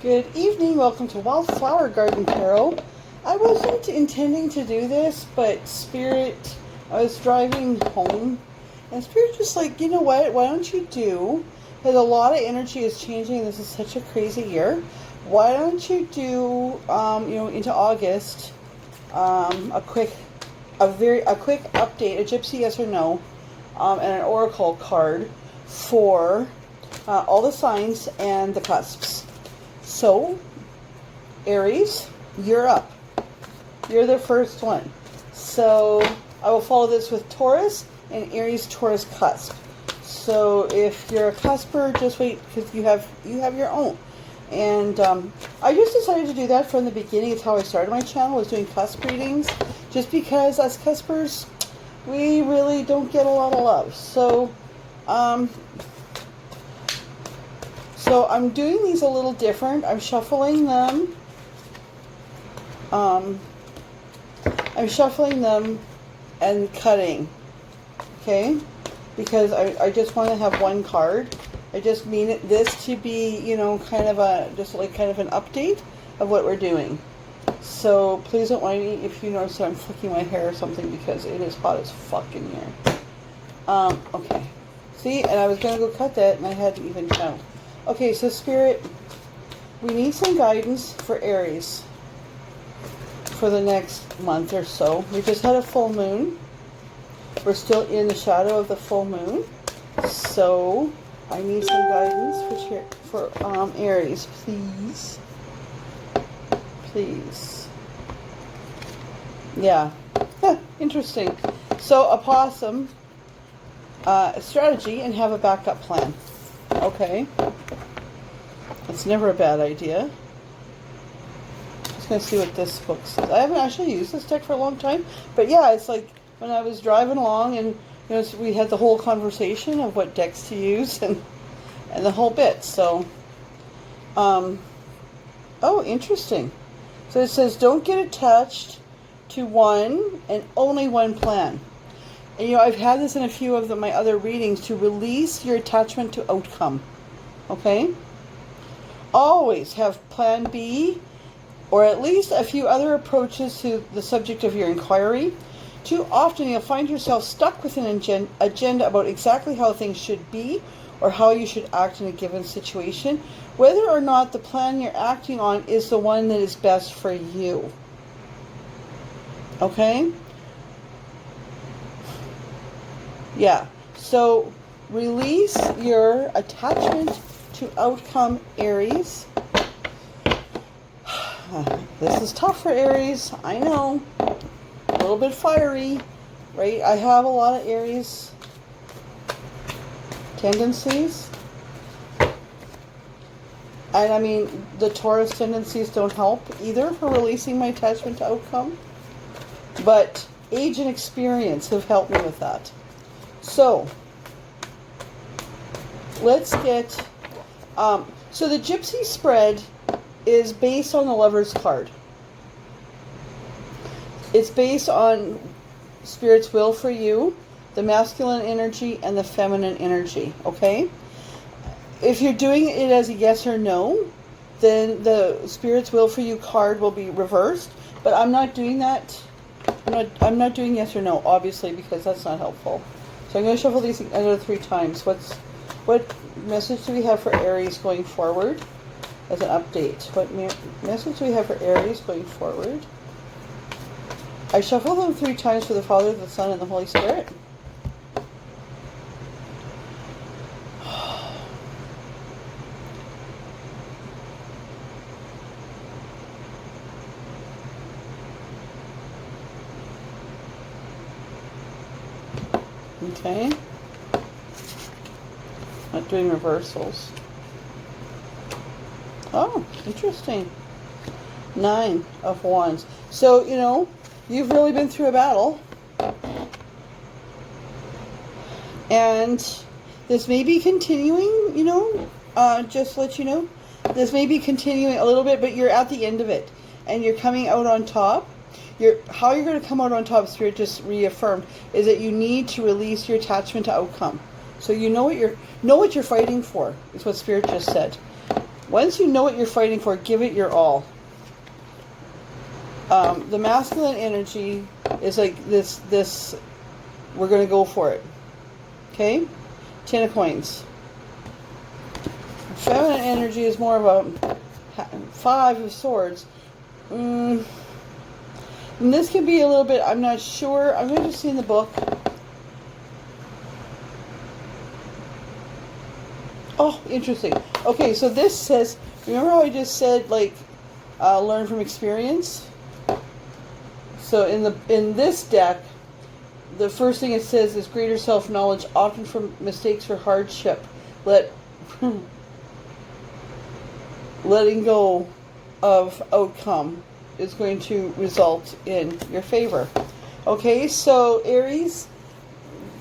Good evening, welcome to Wildflower Garden Tarot. I wasn't intending to do this, but Spirit, I was driving home, and Spirit just like, you know what, why don't you do, because a lot of energy is changing, this is such a crazy year, why don't you do, into August, a quick update, a Gypsy yes or no, and an oracle card for all the signs and the cusps. So, Aries, you're up. You're the first one. So, I will follow this with Taurus and Aries Taurus cusp. So, if you're a cusper, just wait because you have your own. And I just decided to do that from the beginning. It's how I started my channel, was doing cusp readings. Just because as cuspers, we really don't get a lot of love. So I'm doing these a little different. I'm shuffling them. I'm shuffling them and cutting. Okay? Because I just want to have one card. I just mean this to be, kind of an update of what we're doing. So please don't mind me if you notice that I'm flicking my hair or something because it is hot as fuck in here. Okay. See, and I was going to go cut that and I hadn't even count. Okay, so Spirit, we need some guidance for Aries for the next month or so. We just had a full moon. We're still in the shadow of the full moon. So I need some guidance for Aries, please. Please. Yeah. Interesting. So a possum strategy and have a backup plan. Okay. It's never a bad idea. Just going to see what this book says. I haven't actually used this deck for a long time. But yeah, it's like when I was driving along and we had the whole conversation of what decks to use and the whole bit. So, oh, interesting. So it says, don't get attached to one and only one plan. And I've had this in a few of my other readings, to release your attachment to outcome. Okay? Always have plan B, or at least a few other approaches to the subject of your inquiry. Too often you'll find yourself stuck with an agenda about exactly how things should be or how you should act in a given situation, whether or not the plan you're acting on is the one that is best for you. Okay? Yeah. So release your attachment to outcome, Aries. This is tough for Aries. I know. A little bit fiery, right? I have a lot of Aries tendencies. And I mean, the Taurus tendencies don't help either for releasing my attachment to outcome. But age and experience have helped me with that. So, let's get, so the Gypsy spread is based on the Lover's card. It's based on Spirit's will for you, the masculine energy and the feminine energy, okay? If you're doing it as a yes or no, then the Spirit's will for you card will be reversed, but I'm not doing that. I'm not doing yes or no, obviously, because that's not helpful. So I'm going to shuffle these another 3 times. What message do we have for Aries going forward as an update? What message do we have for Aries going forward? I shuffle them 3 times for the Father, the Son, and the Holy Spirit. Okay. Not doing reversals. Oh, interesting. 9 of Wands. So, you've really been through a battle. And this may be continuing, just to let you know. This may be continuing a little bit, but you're at the end of it. And you're coming out on top. How you're going to come out on top, Spirit just reaffirmed, is that you need to release your attachment to outcome. So you know what you're fighting for, is what Spirit just said. Once you know what you're fighting for, give it your all. The masculine energy is like this, we're going to go for it. Okay? 10 of coins. Feminine energy is more of a 5 of swords. And this can be a little bit, I'm not sure. I'm going to just see in the book. Oh, interesting. Okay, so this says, remember how I just said, like, learn from experience? So in this deck, the first thing it says is greater self-knowledge, often from mistakes or hardship. Letting go of outcome is going to result in your favor. Okay, so Aries,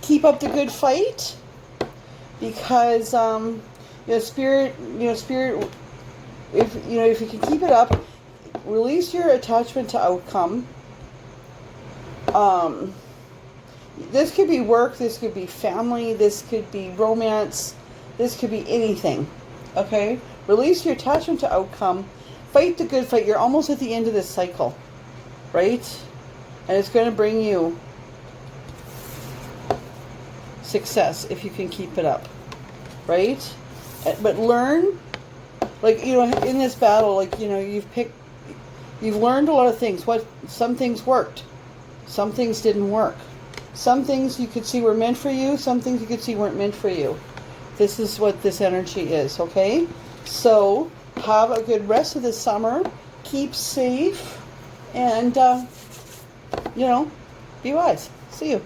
keep up the good fight, because spirit, if you can keep it up, release your attachment to outcome. This could be work, this could be family, this could be romance, this could be anything. Okay? Release your attachment to outcome. Fight the good fight. You're almost at the end of this cycle. Right? And it's going to bring you success if you can keep it up. Right? But learn, like, in this battle, like, you've learned a lot of things. Some things worked. Some things didn't work. Some things you could see were meant for you. Some things you could see weren't meant for you. This is what this energy is, okay? So, have a good rest of the summer. Keep safe. And, be wise. See you.